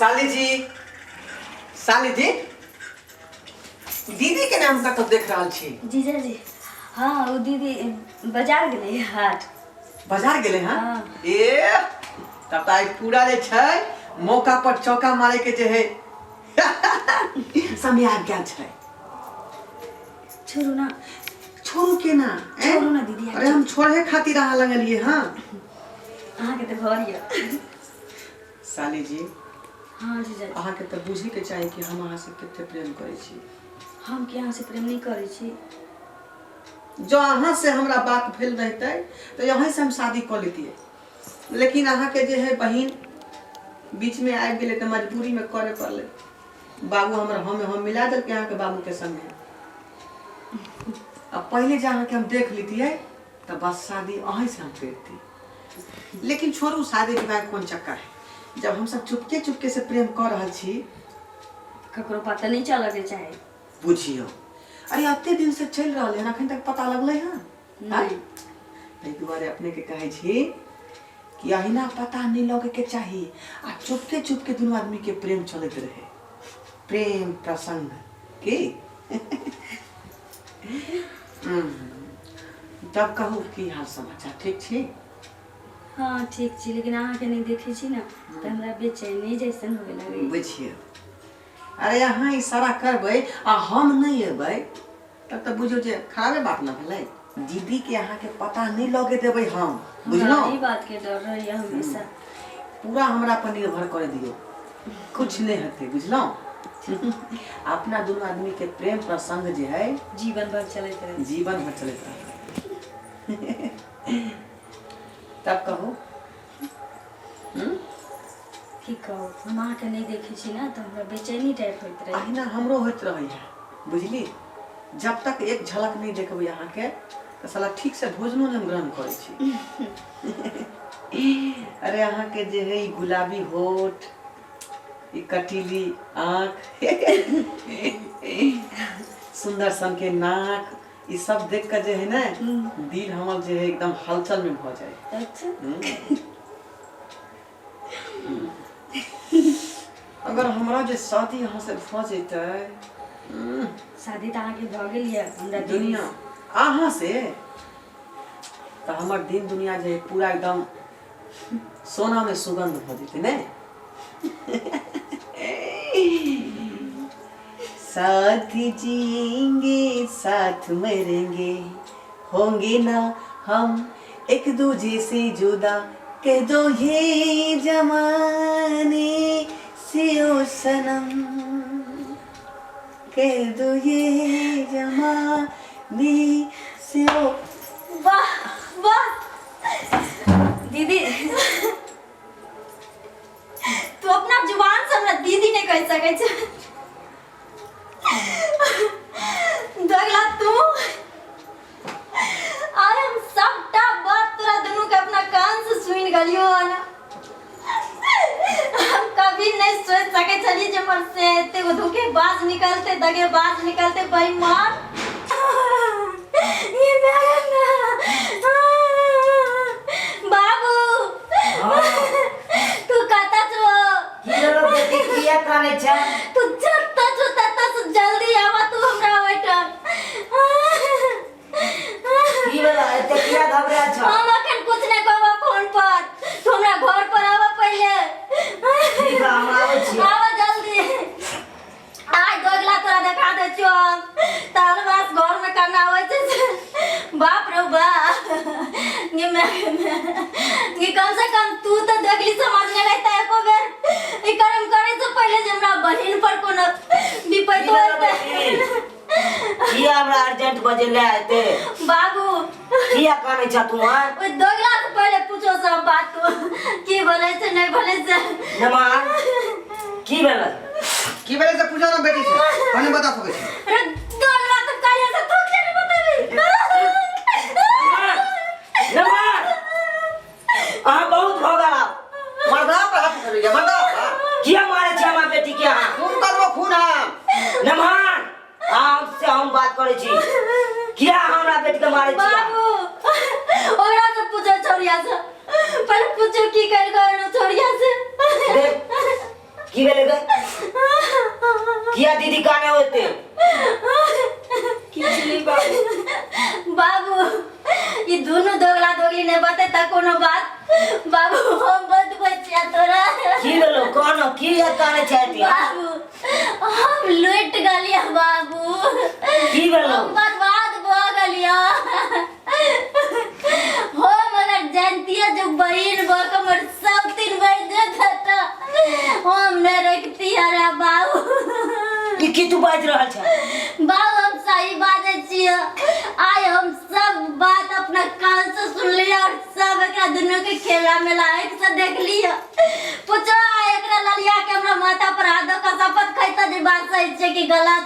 साली जी, साली जी, दीदी के नाम का तो देख रहा छी। जीजा जी, हाँ वो दीदी बाजार गए हाट। बाजार गेले हैं? हाँ। ए तब आई पूरा जे छै मौका पर चौका मारे के जे है समय आ गया छै। छोड़ू ना, छोड़ू के ना, छोड़ू ना दीदी। अरे हम छोड़े खातिर अहाँ लगलिए। हाँ अहाँ के तो घर ये साली जी। हाँ जीजा जी, अहाँ के तो बुझे के चाही कि हम अहाँ से कितने प्रेम करे छी। हम के अहाँ से प्रेम नहीं करे छी। जो अहाँ से हमरा बात भेल रहते तो यहीं से हम शादी कर लेतिए, लेकिन अहाँ के जे है बहन बीच में आबि गेले तो मजबूरी में करे पड़ले। बाबू हमरा हम मिला दल के अहाँ के बाबू के संगे। अब पहले जे अहाँ के हम देख लेतिए तो बस शादी अहीं से हम करती। लेकिन छोड़ू शादी विवाह कौन चक्कर है, जब हम सब चुपके चुपके से प्रेम कर रहा छी। ककरो पता नहीं चल के चाहे। बुझियो अरे अत्ते दिन से चल रहा है, अखन तक पता लगले हैं नहीं। ताहि दुआरे अपने के कहे छी कि अहिना पता नहीं लगे के चाहिए आ चुपके चुपके दोनों आदमी के प्रेम चलते रहे। प्रेम प्रसंग के तब कहू की हाल समाचार ठीक छी? हाँ ठीक छी, लेकिन अहाँ के नहीं देखे छी ना तो हमरा बेचैनी जैसन होवे लगे। बुझिए अरे अहाँ इशारा करबै आ हम नहीं अबै तब तो बुझो जे खराबे बात न भेलै। दीदी के अहाँ के पता नहीं लगे देबै हम, बुझलो? ई बात के डर रही हमेशा। पूरा हमरा पर निर्भर कर दियो, कुछ नहीं होते, बुझलो? अपना दोनों आदमी के प्रेम प्रसंग जे है जीवन भर चलते रहे। जीवन भर चलते रहे। तब कहो की कहो, हम अहाँ के नहीं देखे छी ना तो हमरा बेचैनी टाइप होइत रहे। अहिना हमरो होइत रहे है, बुझली? जब तक एक झलक नहीं देखबै अहाँ के तो साला ठीक से भोजनो नहीं ग्रहण करे छी। अरे अहाँ के जे है गुलाबी होठ, ई कटीली आँख, सुंदर सन के नाक, ये सब देख कर जे है ना दिल हमर जे है एकदम हलचल में भ जाए। अच्छा अगर हमरा जे शादी यहाँ से भ जेतै, शादी तो अहाँ के भ गेल ये हमरा दुनिया अहाँ से तो हमर दिन दुनिया जे पूरा एकदम सोना में सुगंध भ जेतै ने। साथ जिएंगे साथ मरेंगे, होंगे ना हम एक दूजे से जुदा, कह दो ये जमाने से ओ सनम, कह दो ये जमाने से ओ। वाह वाह दीदी, तू अपना जुबान से हमरा दीदी ने कह सके छ। दोगला तू और हम सबटा बात तोरा दोनों के अपना कान से सुन गलियो ना। हम कभी नहीं सोच सके छली जे मर से एते धोखेबाज निकलते, दगेबाज निकलते, बेईमान। ये बाबू तू कहता छो हीरो बेटी किया काने छ? तू जत्ता छो तत्ता से जल्दी आवा तू हमरा ओइठन। की भेला एते किया घबरा छ? हम अखन कुछ नहीं कहबा फोन पर, तू हमरा घर पर आवा पहले। ठीक है हम आबै छी। आवा जल्दी। आज दोगला तोरा देखा दे छो हम। तार बास घर में करना होय छै। बाप रे बाप, ये कम से कम तू तो दोगली समझने रहता एको बेर। ई कर्म करे से पहले जे हमरा बहिन पर कोनो विपत्ति होय किया हमरा अर्जेंट बजे ले आते? बाबू किया काने छ तू? ओए दोगला से पहले पूछो सब बात तू की बोले से नहीं बोले से। नमान की भेला? की भेलै से पूछो ना बेटी से, हने बता सकै छी। अरे दोगला तो काहे से तू के नहीं बताबी? नमान आ बहुत हो गया। मर्दा पर हाथ करिए, मर्दा किया मारे छ हमरा बेटी के? हां खून करबो खून हम। नमान आपसे हम बात करे छी, किया हमरा बेटी के मारे छी? बाबू ओकरा से पूछो छोरिया से, पर पूछो की कर गनो छोरिया से। देख की भेले गए किया दीदी काने होते किछ नहीं बाबू बाबू ये दोनों दोगला दोगली ने बते त कोनो बात बाबू हम बहुत बच्चा तोरा की भेलो कोनो की या काने चाहती बाबू हम लूट गलिया बाबू की भेलो हम बर्बाद भ गलिया हो मगर जानती है जो बहन ब कमर सब तीन बजे था हम ने रखती है बाबू ई की तू बाज रहल छ बाबू हम सही बात छिए आय हम सब बात अपना कान से सुन लिया और सब एकरा दुनिया के खेला में लायक से देख लिया पूछो एकरा ललिया के हमरा माथा पर हाथ दो का शपथ खैता जे बात सही छे कि गलत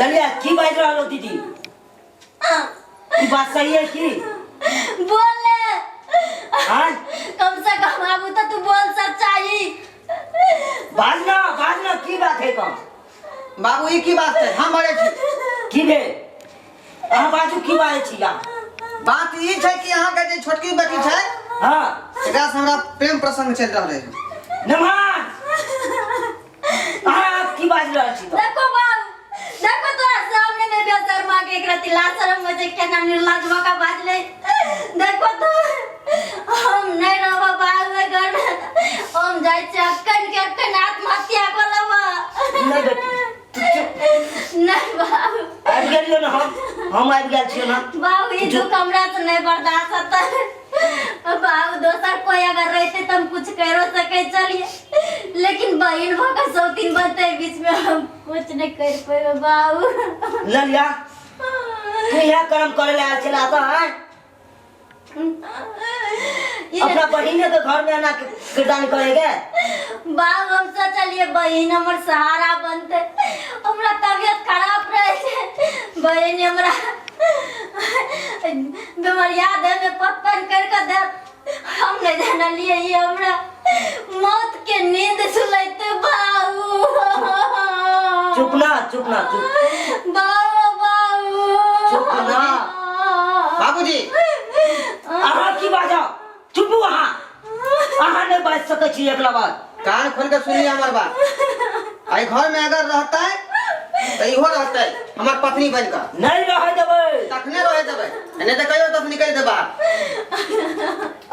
ललिया की बाज रहल हो दीदी ई बात सही है की बोले हां कम से कम बाबू तो तू बोल सच्चाई बाजना की बात है कम बाबू ई की बात है हम बड़े छी की बे अहाँ बाजू की बारे छी या बात ई छै कि अहाँ के जे छोटकी बेटी छै हां एकरा से हमरा प्रेम प्रसंग चल रहल है नमान अहाँ की बाज रहल छी देखो बाबू देखो तोरा सामने में बेशर्मा के एकरा तिला शर्म में जे केना निर्लज्ज का बाज ले देखो तो हम नहीं रहबा बाबू घर में हम जाय छै अक्कन आत्महत्या कर लेबा नहीं बेटी नहीं बाबू आबि गेलियो ना हम आबि गेल छियो ना बाबू ये दुख हमरा से नहीं बर्दाश्त होता है बाबू दोसर कोई अगर रहते तो हम कुछ करो सके चलिए लेकिन बहन भागा सौ तीन बनते बीच में हम कुछ नहीं कर पाए बाबू ललिया तू यहाँ कर्म करे ला चला तो है अपना बहन के घर में आना कीर्तन करेगे बाबू हम सोचलिए बहन हमर सहारा बनते हमरा तबियत खराब रहे छे बहन हमरा बीमारिया दे में पत्थर करके दे हम नहीं जानलिए ये हमरा मौत के नींद सुलैते बाबू चुप ना चुप बाबू चुप ना बाबूजी अहाँ की बाजा चुप वहाँ अहाँ नहीं बाज सके छी एकला बात कान खोल के सुनिए हमार बात आई घर में अगर रहता है तो इहो रहता है हमार पत्नी बनकर नहीं रह देबै तखने रह देबै नहीं तो कहियो तब निकल देबा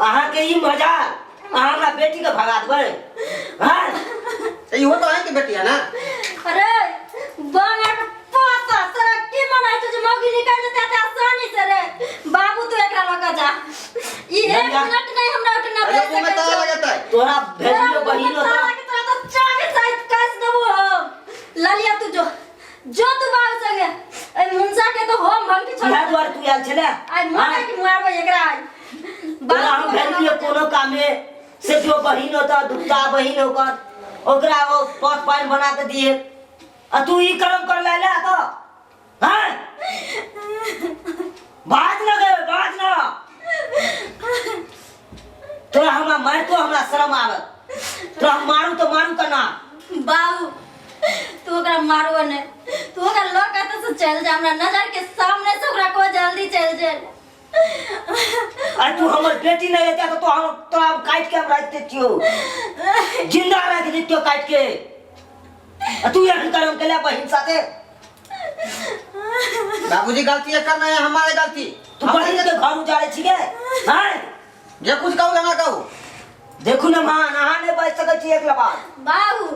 अहाँ के ई मजा अहाँ हमरा बेटी के भगा देबै हां इहो तो है कि बेटी है ना अरे बांगा पाता तेरा की मनाई तुझे मौगी निकाल देते थे आसानी से रे बाबू तू एकरा लगा जा ई एक मिनट नहीं हमरा उठना अरे वो में ताला लगता है तोरा भेजियो बहिन होता तोरा तो चाबी साइड कस देबो हम ललिया तू जो तू बाबू संगे ए मुंसा के तो हम भंग के छोड़ इहा द्वार तू आल छले आई मारे की मारबो एकरा तोरा हम भेजियो कोनो काम में से जो बहिन होता दुखता बहिन होकर ओकरा वो पथ पानी बना के दिए आ तू ई कर्म कर ले तो हां बाज ना तोरा हमरा मार तो हमरा शर्म आवे तोरा मारू तो मारू कना बाबू तू ओकरा मारबो ने तू ओकरा लोग कहता से चल जा हमरा नजर के सामने से ओकरा को जल्दी चल जा अरे तू हमर बेटी नहीं रहता तो हम तोरा काट के हम रख देतियो जिंदा रख देतियो काट के तू ये कर्म के ले बहिन साथे बाबूजी गलती करना है हमारे गलती तू बहिन के घर उजाड़े छिए हां जे कुछ कहू ना कहू देखू ना मां नहा नहीं बच सके छी एक लबार बाबू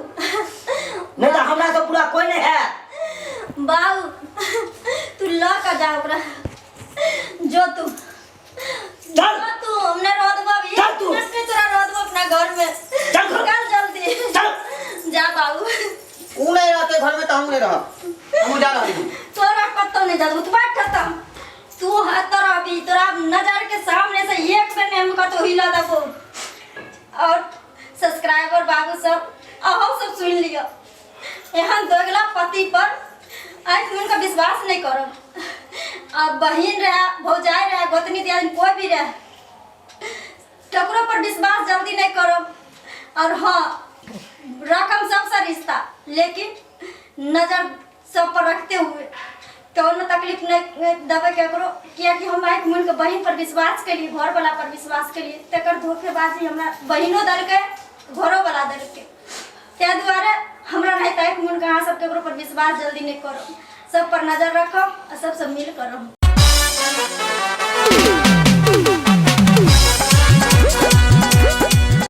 नहीं तो हमरा तो पूरा कोई नहीं है बाबू तू लक जा ओकरा जो तू चल तू हमने रोद बाबू चल तू तोरा रोद अपना घर में चल जल्दी चल जा बाबू ऊ नहीं रहते घर में तो हम नहीं रह हम जा रहे हैं तोरा कतो नहीं जा तू बात खत्म तू तोरा भी तोरा नजर के सामने से एक बार ने हमका तो हिला दबो और सब्सक्राइबर बाबू सब अहो सब सुन लियो यहाँ दोगला पति पर आज तुम उनका विश्वास नहीं करो अब बहन रहा भौजाई रहा गोतनी दियाद कोई भी रहा टकरो पर विश्वास जल्दी नहीं करो और हाँ रकम सबसे रिश्ता लेकिन नजर सब पर रखते हुए कौन तकलीफ नहीं दबे के करो किया कि हम एक मुन के बहन पर विश्वास के लिए घर वाला पर विश्वास के लिए तकर धोखेबाजी हमरा बहनों दल के सब के ऊपर विश्वास जल्दी नहीं करो, सब पर नजर रखो और सब मिल करो।